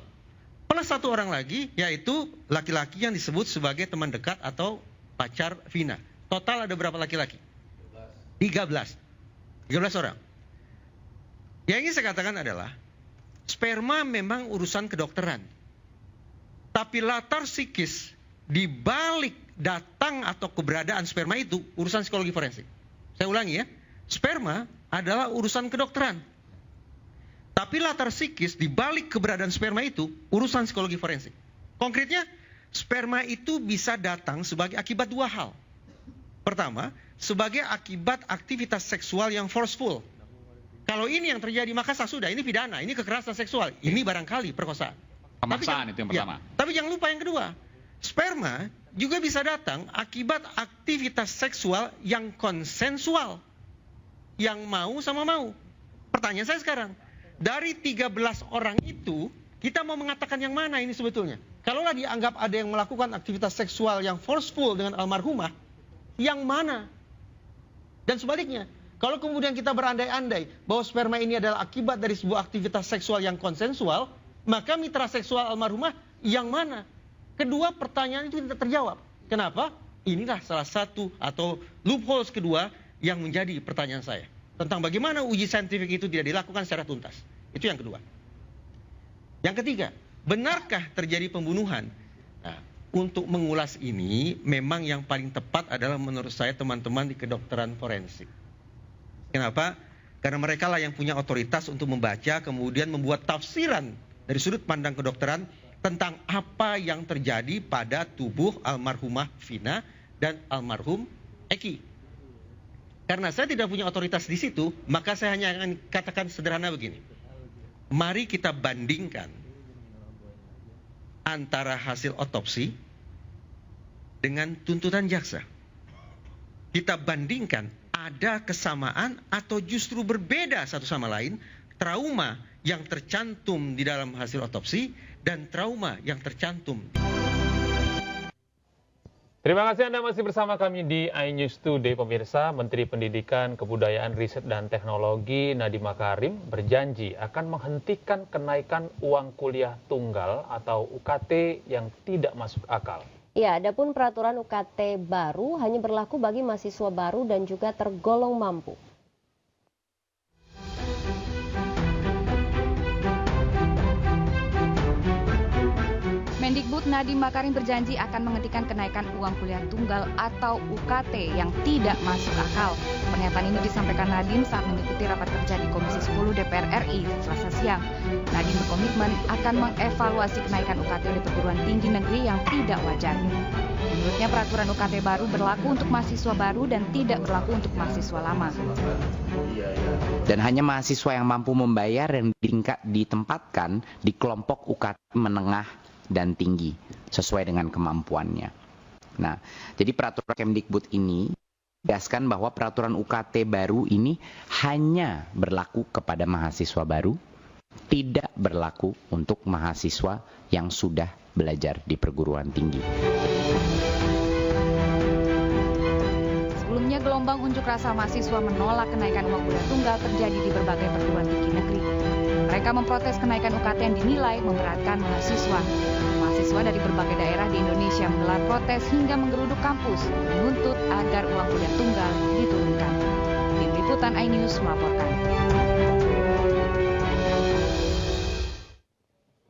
Plus 1 orang lagi, yaitu laki-laki yang disebut sebagai teman dekat atau pacar Vina. Total ada berapa laki-laki? 13 orang. Yang ingin saya katakan adalah, sperma memang urusan kedokteran. Tapi latar psikis di balik datang atau keberadaan sperma itu urusan psikologi forensik. Saya ulangi ya, sperma adalah urusan kedokteran. Tapi latar psikis di balik keberadaan sperma itu urusan psikologi forensik. Konkretnya, sperma itu bisa datang sebagai akibat 2 hal. Pertama, sebagai akibat aktivitas seksual yang forceful. Kalau ini yang terjadi, maka sudah, ini pidana, ini kekerasan seksual, ini barangkali perkosaan. Pemaksaan itu yang pertama. Tapi jangan lupa yang kedua, sperma juga bisa datang akibat aktivitas seksual yang konsensual, yang mau sama mau. Pertanyaan saya sekarang, dari 13 orang itu, kita mau mengatakan yang mana ini sebetulnya? Kalaulah dianggap ada yang melakukan aktivitas seksual yang forceful dengan almarhumah, yang mana? Dan sebaliknya, kalau kemudian kita berandai-andai bahwa sperma ini adalah akibat dari sebuah aktivitas seksual yang konsensual, maka mitra seksual almarhumah yang mana? Kedua pertanyaan itu tidak terjawab. Kenapa? Inilah salah satu atau loopholes kedua yang menjadi pertanyaan saya. Tentang bagaimana uji saintifik itu tidak dilakukan secara tuntas. Itu yang kedua. Yang ketiga, benarkah terjadi pembunuhan? Nah, untuk mengulas ini, memang yang paling tepat adalah menurut saya teman-teman di kedokteran forensik. Kenapa? Karena mereka lah yang punya otoritas untuk membaca, kemudian membuat tafsiran dari sudut pandang kedokteran tentang apa yang terjadi pada tubuh almarhumah Vina dan almarhum Eki. Karena saya tidak punya otoritas di situ, maka saya hanya akan katakan sederhana begini. Mari kita bandingkan antara hasil otopsi dengan tuntutan jaksa. Kita bandingkan ada kesamaan atau justru berbeda satu sama lain trauma yang tercantum di dalam hasil otopsi dan trauma yang tercantum. Terima kasih Anda masih bersama kami di iNews Today, pemirsa. Menteri Pendidikan, Kebudayaan, Riset, dan Teknologi Nadiem Makarim berjanji akan menghentikan kenaikan uang kuliah tunggal atau UKT yang tidak masuk akal. Ya, adapun peraturan UKT baru hanya berlaku bagi mahasiswa baru dan juga tergolong mampu. Mendikbud Nadiem Makarim berjanji akan menghentikan kenaikan uang kuliah tunggal atau UKT yang tidak masuk akal. Pernyataan ini disampaikan Nadiem saat mengikuti rapat kerja di Komisi 10 DPR RI Selasa siang. Nadiem berkomitmen akan mengevaluasi kenaikan UKT oleh perguruan tinggi negeri yang tidak wajar. Menurutnya peraturan UKT baru berlaku untuk mahasiswa baru dan tidak berlaku untuk mahasiswa lama. Dan hanya mahasiswa yang mampu membayar yang ditempatkan di kelompok UKT menengah dan tinggi sesuai dengan kemampuannya. Nah, jadi peraturan Kemdikbud ini menegaskan bahwa peraturan UKT baru ini hanya berlaku kepada mahasiswa baru, tidak berlaku untuk mahasiswa yang sudah belajar di perguruan tinggi. Sebelumnya gelombang unjuk rasa mahasiswa menolak kenaikan uang kuliah tunggal terjadi di berbagai perguruan tinggi negeri. Mereka memprotes kenaikan UKT yang dinilai memberatkan mahasiswa. Mahasiswa dari berbagai daerah di Indonesia menggelar protes hingga menggeruduk kampus, menuntut agar uang kuliah tunggal diturunkan. Tim Liputan iNews melaporkan.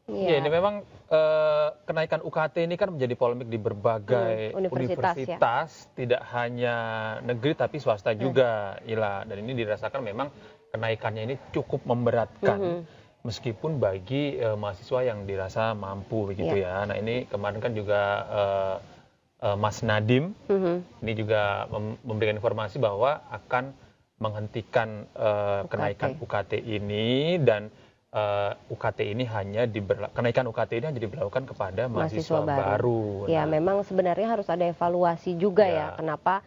Ya, ini memang kenaikan UKT ini kan menjadi polemik di berbagai universitas, tidak hanya negeri tapi swasta juga, Ila. Dan ini dirasakan memang kenaikannya ini cukup memberatkan, meskipun bagi mahasiswa yang dirasa mampu begitu ya. Nah ini kemarin kan juga Mas Nadiem ini juga memberikan informasi bahwa akan menghentikan kenaikan UKT ini, dan UKT ini kenaikan UKT ini hanya diberlakukan kepada mahasiswa baru. Ya, memang sebenarnya harus ada evaluasi juga ya, kenapa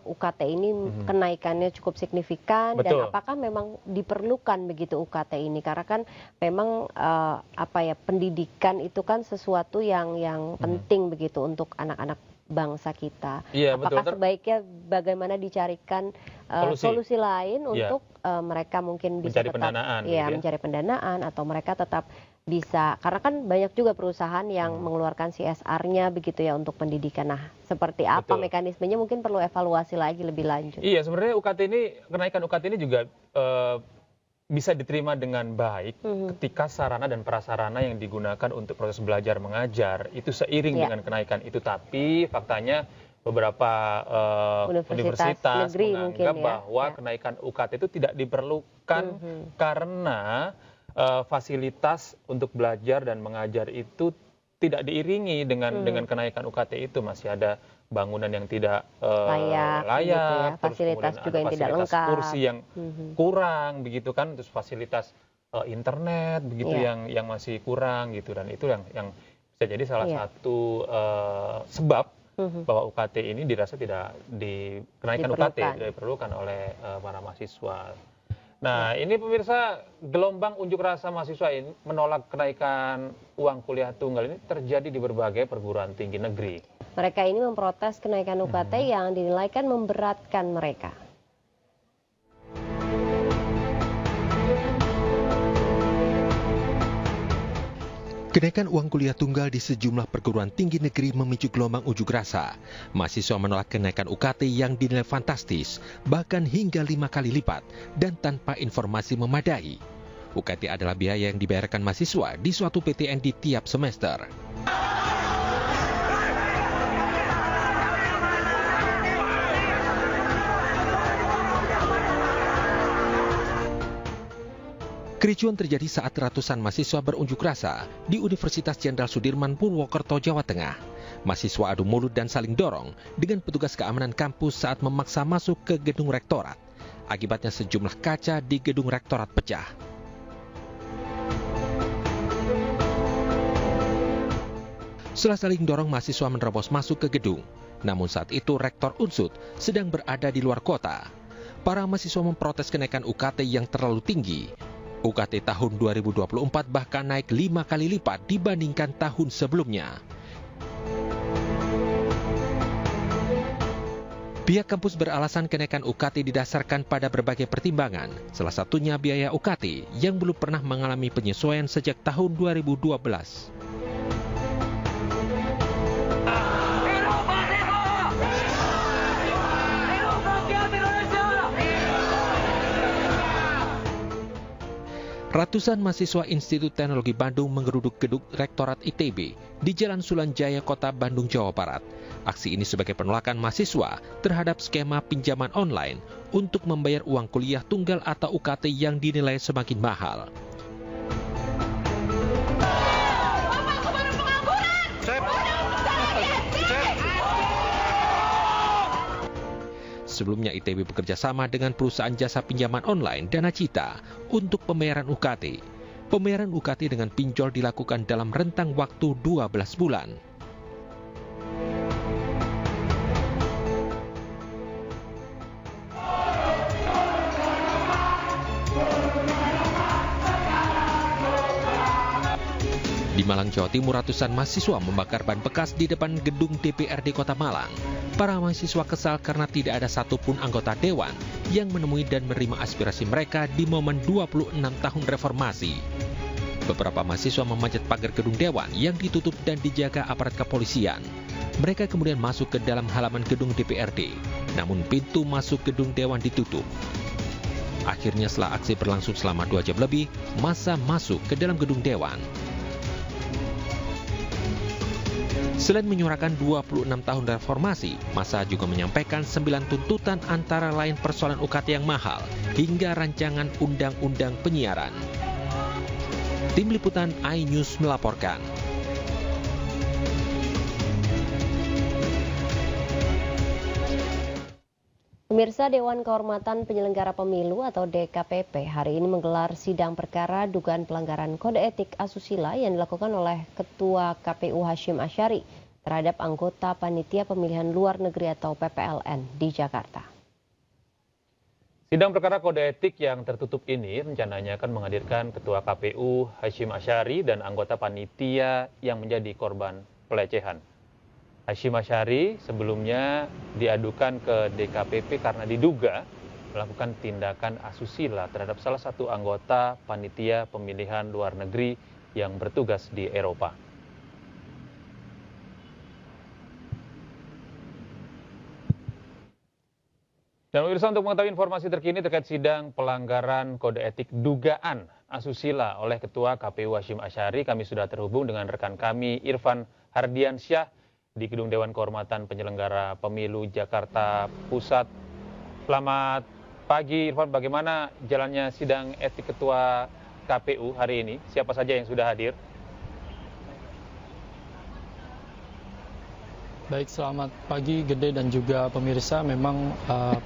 UKT ini kenaikannya cukup signifikan. Betul. Dan apakah memang diperlukan begitu UKT ini? Karena kan memang pendidikan itu kan sesuatu yang penting begitu untuk anak-anak bangsa kita. Iya, apakah betul. sebaiknya bagaimana dicarikan solusi lain untuk mereka mungkin bisa mencari tetap pendanaan, gitu ya? mencari pendanaan, atau mereka tetap bisa, karena kan banyak juga perusahaan yang mengeluarkan CSR-nya begitu ya untuk pendidikan. Nah, seperti apa mekanismenya mungkin perlu evaluasi lagi lebih lanjut. Iya, sebenarnya kenaikan UKT ini juga bisa diterima dengan baik ketika sarana dan prasarana yang digunakan untuk proses belajar mengajar itu seiring dengan kenaikan itu. Tapi faktanya beberapa universitas menganggap bahwa kenaikan UKT itu tidak diperlukan karena fasilitas untuk belajar dan mengajar itu tidak diiringi dengan kenaikan UKT itu. Masih ada bangunan yang tidak layak, gitu ya. Fasilitas juga yang tidak lengkap, kursi yang kurang begitu kan, terus fasilitas internet begitu yang masih kurang gitu, dan itu yang bisa jadi salah satu sebab bahwa UKT ini dirasa kenaikan UKT tidak diperlukan oleh para mahasiswa. Nah, ini pemirsa, gelombang unjuk rasa mahasiswa ini menolak kenaikan uang kuliah tunggal ini terjadi di berbagai perguruan tinggi negeri. Mereka ini memprotes kenaikan UKT yang dinilai kan memberatkan mereka. Kenaikan uang kuliah tunggal di sejumlah perguruan tinggi negeri memicu gelombang unjuk rasa. Mahasiswa menolak kenaikan UKT yang dinilai fantastis, bahkan hingga 5 kali lipat, dan tanpa informasi memadai. UKT adalah biaya yang dibayarkan mahasiswa di suatu PTN di tiap semester. Kericuan terjadi saat ratusan mahasiswa berunjuk rasa di Universitas Jenderal Sudirman, Purwokerto, Jawa Tengah. Mahasiswa adu mulut dan saling dorong dengan petugas keamanan kampus saat memaksa masuk ke gedung rektorat. Akibatnya sejumlah kaca di gedung rektorat pecah. Setelah saling dorong, mahasiswa menerobos masuk ke gedung. Namun saat itu Rektor Unsud sedang berada di luar kota. Para mahasiswa memprotes kenaikan UKT yang terlalu tinggi. UKT tahun 2024 bahkan naik 5 kali lipat dibandingkan tahun sebelumnya. Pihak kampus beralasan kenaikan UKT didasarkan pada berbagai pertimbangan, salah satunya biaya UKT yang belum pernah mengalami penyesuaian sejak tahun 2012. Ratusan mahasiswa Institut Teknologi Bandung menggeruduk gedung Rektorat ITB di Jalan Sulanjaya, Kota Bandung, Jawa Barat. Aksi ini sebagai penolakan mahasiswa terhadap skema pinjaman online untuk membayar uang kuliah tunggal atau UKT yang dinilai semakin mahal. Sebelumnya ITB bekerja sama dengan perusahaan jasa pinjaman online Dana Cita untuk pembayaran UKT. Pembayaran UKT dengan pinjol dilakukan dalam rentang waktu 12 bulan. Di Malang, Jawa Timur, ratusan mahasiswa membakar ban bekas di depan gedung DPRD Kota Malang. Para mahasiswa kesal karena tidak ada satupun anggota dewan yang menemui dan menerima aspirasi mereka di momen 26 tahun reformasi. Beberapa mahasiswa memanjat pagar gedung dewan yang ditutup dan dijaga aparat kepolisian. Mereka kemudian masuk ke dalam halaman gedung DPRD, namun pintu masuk gedung dewan ditutup. Akhirnya setelah aksi berlangsung selama 2 jam lebih, massa masuk ke dalam gedung dewan. Selain menyuarakan 26 tahun reformasi, massa juga menyampaikan 9 tuntutan antara lain persoalan UKT yang mahal hingga rancangan undang-undang penyiaran. Tim Liputan iNews melaporkan. Pemirsa, Dewan Kehormatan Penyelenggara Pemilu atau DKPP hari ini menggelar sidang perkara dugaan pelanggaran kode etik asusila yang dilakukan oleh Ketua KPU Hashim Asyari terhadap anggota Panitia Pemilihan Luar Negeri atau PPLN di Jakarta. Sidang perkara kode etik yang tertutup ini rencananya akan menghadirkan Ketua KPU Hasyim Asyari dan anggota panitia yang menjadi korban pelecehan. Hasyim Asyari sebelumnya diadukan ke DKPP karena diduga melakukan tindakan asusila terhadap salah satu anggota panitia pemilihan luar negeri yang bertugas di Eropa. Dan pemirsa, untuk mengetahui informasi terkini terkait sidang pelanggaran kode etik dugaan asusila oleh Ketua KPU Hasyim Asyari, kami sudah terhubung dengan rekan kami Irfan Hardiansyah di Gedung Dewan Kehormatan Penyelenggara Pemilu Jakarta Pusat. Selamat pagi Irfan, bagaimana jalannya sidang etik Ketua KPU hari ini? Siapa saja yang sudah hadir? Baik, selamat pagi Gede dan juga pemirsa. Memang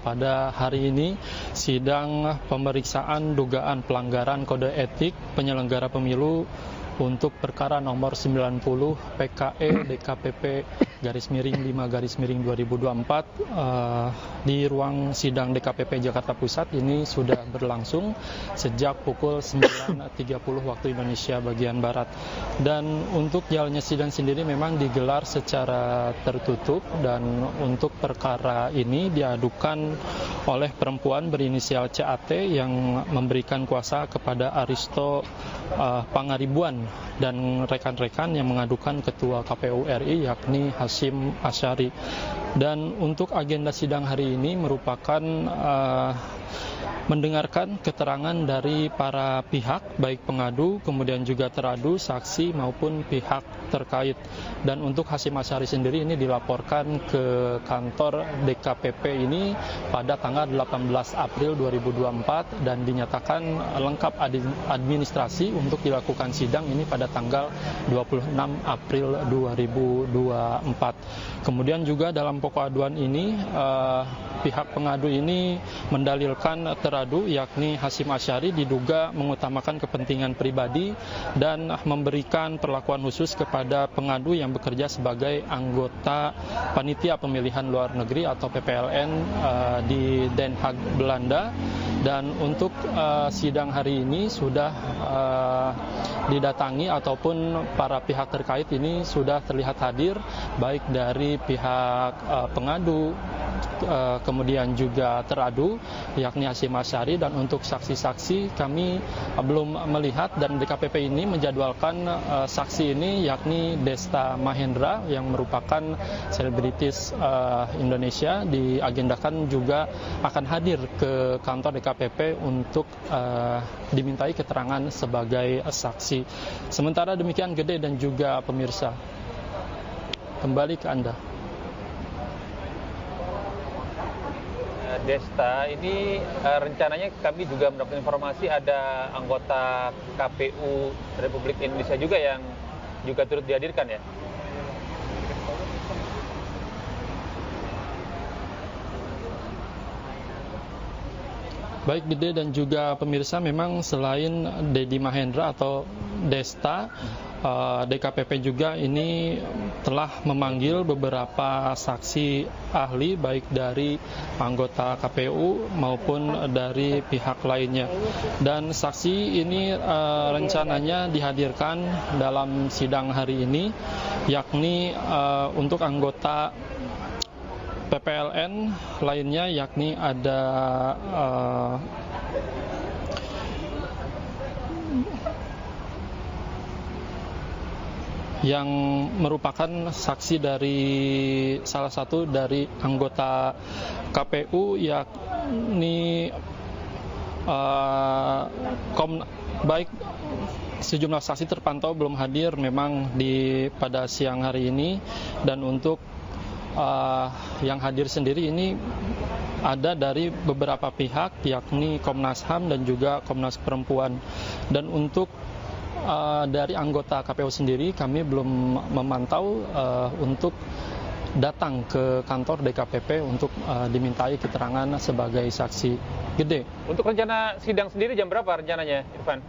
pada hari ini sidang pemeriksaan dugaan pelanggaran kode etik penyelenggara pemilu untuk perkara nomor 90 PKE DKPP /5/2024 di ruang sidang DKPP Jakarta Pusat ini sudah berlangsung sejak pukul 9.30 waktu Indonesia bagian Barat. Dan untuk jalannya sidang sendiri memang digelar secara tertutup, dan untuk perkara ini diadukan oleh perempuan berinisial CAT yang memberikan kuasa kepada Aristo Pangaribuan dan rekan-rekan yang mengadukan Ketua KPU RI yakni Hasyim Asyari. Dan untuk agenda sidang hari ini merupakan mendengarkan keterangan dari para pihak, baik pengadu, kemudian juga teradu, saksi maupun pihak terkait. Dan untuk Hasyim Asyari sendiri ini dilaporkan ke kantor DKPP ini pada tanggal 18 April 2024 dan dinyatakan lengkap administrasi untuk dilakukan sidang ini pada tanggal 26 April 2024. Kemudian juga dalam pokok aduan ini pihak pengadu ini mendalilkan teradu yakni Hasyim Asyari diduga mengutamakan kepentingan pribadi dan memberikan perlakuan khusus kepada pengadu yang bekerja sebagai anggota Panitia Pemilihan Luar Negeri atau PPLN di Den Haag, Belanda. Dan untuk sidang hari ini sudah didatangi ataupun para pihak terkait ini sudah terlihat hadir, baik dari pihak pengadu, kemudian juga teradu yakni Hasyim Asyari. Dan untuk saksi-saksi kami belum melihat, dan DKPP ini menjadwalkan saksi ini yakni Desta Mahendra yang merupakan selebritis Indonesia diagendakan juga akan hadir ke kantor DKPP untuk dimintai keterangan sebagai saksi. Sementara demikian Gede dan juga pemirsa, kembali ke Anda. Desta, ini rencananya kami juga mendapat informasi ada anggota KPU Republik Indonesia juga yang juga turut dihadirkan ya? Baik Gede dan juga pemirsa, memang selain Dedi Mahendra atau Desta, DKPP juga ini telah memanggil beberapa saksi ahli baik dari anggota KPU maupun dari pihak lainnya. Dan saksi ini rencananya dihadirkan dalam sidang hari ini, yakni untuk anggota PPLN lainnya yakni ada yang merupakan saksi dari salah satu dari anggota KPU yakni baik sejumlah saksi terpantau belum hadir memang pada siang hari ini. Dan untuk yang hadir sendiri ini ada dari beberapa pihak yakni Komnas HAM dan juga Komnas Perempuan. Dan untuk dari anggota KPU sendiri kami belum memantau untuk datang ke kantor DKPP untuk dimintai keterangan sebagai saksi. Gede. Untuk rencana sidang sendiri jam berapa rencananya, Irfan?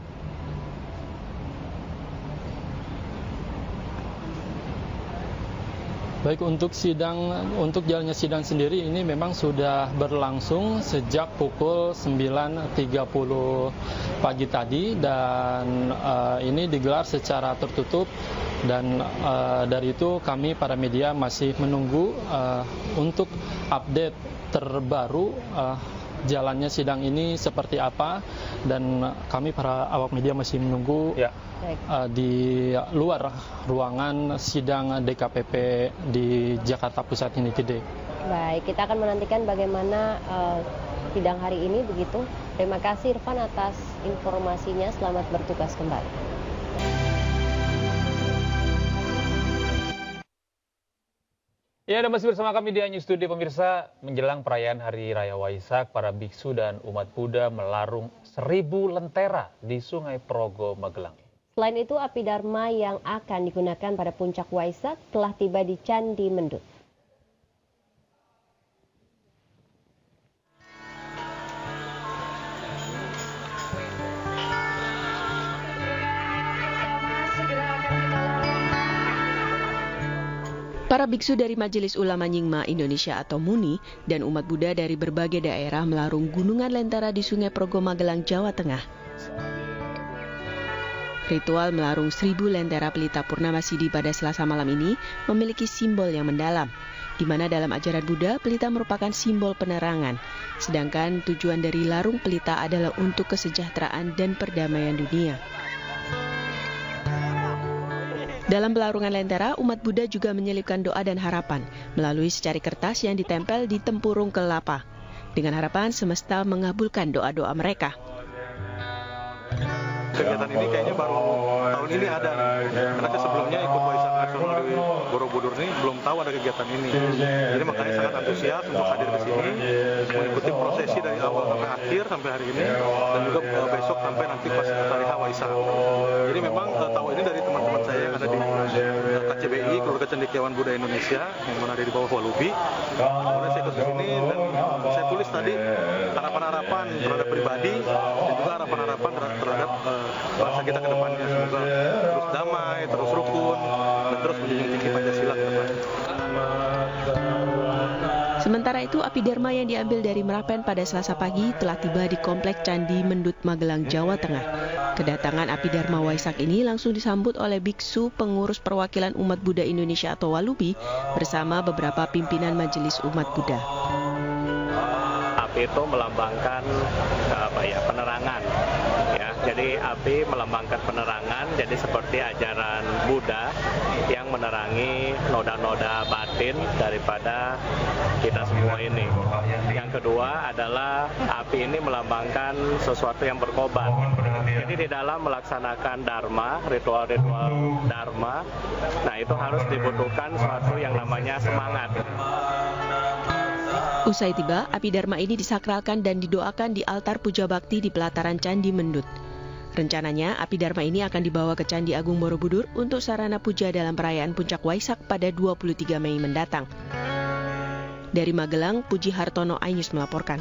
Baik, untuk jalannya sidang sendiri ini memang sudah berlangsung sejak pukul 9.30 pagi tadi dan ini digelar secara tertutup dan dari itu kami para media masih menunggu untuk update terbaru jalannya sidang ini seperti apa dan kami para awak media masih menunggu di luar ruangan sidang DKPP di Jakarta Pusat ini, Tide. Baik, kita akan menantikan bagaimana sidang hari ini begitu. Terima kasih Irfan atas informasinya. Selamat bertugas kembali. Ya, Anda masih bersama kami di iNews Today, pemirsa. Menjelang perayaan Hari Raya Waisak, para biksu dan umat Buddha melarung 1000 lentera di Sungai Progo, Magelang. Selain itu, api dharma yang akan digunakan pada puncak Waisak telah tiba di Candi Mendut. Para biksu dari Majelis Ulama Nyingma Indonesia atau MUNI dan umat Buddha dari berbagai daerah melarung gunungan lentera di Sungai Progo, Magelang, Jawa Tengah. Ritual melarung 1000 lentera pelita Purnama Sidi pada Selasa malam ini memiliki simbol yang mendalam, di mana dalam ajaran Buddha, pelita merupakan simbol penerangan, sedangkan tujuan dari larung pelita adalah untuk kesejahteraan dan perdamaian dunia. Dalam pelarungan lentera, umat Buddha juga menyelipkan doa dan harapan melalui secari kertas yang ditempel di tempurung kelapa, dengan harapan semesta mengabulkan doa-doa mereka. Kegiatan ini kayaknya baru tahun ini ada nih, karena sebelumnya ikut Waisak Nasional di Borobudur ini belum tahu ada kegiatan ini. Jadi makanya sangat antusias untuk hadir ke sini, mengikuti prosesi dari awal sampai akhir sampai hari ini, dan juga besok sampai nanti pas hari Waisak. Jadi memang tahu ini dari teman-teman saya yang ada di KCBI, Keluarga Cendekiawan Buddha Indonesia, yang mana ada di bawah Walubi. Kemudian saya ke sini dan saya tulis tadi harapan-harapan terhadap pribadi dan juga harapan-harapan terhadap bangsa kita ke depannya. Semoga terus damai, terus rukun, dan terus menjunjung tinggi Pancasila ke depan. Sementara itu, api dharma yang diambil dari Merapen pada Selasa pagi telah tiba di Komplek Candi Mendut, Magelang, Jawa Tengah. Kedatangan api dharma Waisak ini langsung disambut oleh biksu pengurus perwakilan umat Buddha Indonesia atau Walubi bersama beberapa pimpinan Majelis Umat Buddha. Api itu melambangkan penerangan. Ya, jadi api melambangkan penerangan, jadi seperti ajaran Buddha yang menerangi noda-noda batin daripada kita semua ini. Yang kedua adalah api ini melambangkan sesuatu yang berkobar. Jadi di dalam melaksanakan dharma, ritual-ritual dharma, nah itu harus dibutuhkan sesuatu yang namanya semangat. Usai tiba, api dharma ini disakralkan dan didoakan di altar puja bakti di pelataran Candi Mendut. Rencananya, api dharma ini akan dibawa ke Candi Agung Borobudur untuk sarana puja dalam perayaan Puncak Waisak pada 23 Mei mendatang. Dari Magelang, Puji Hartono, iNews melaporkan.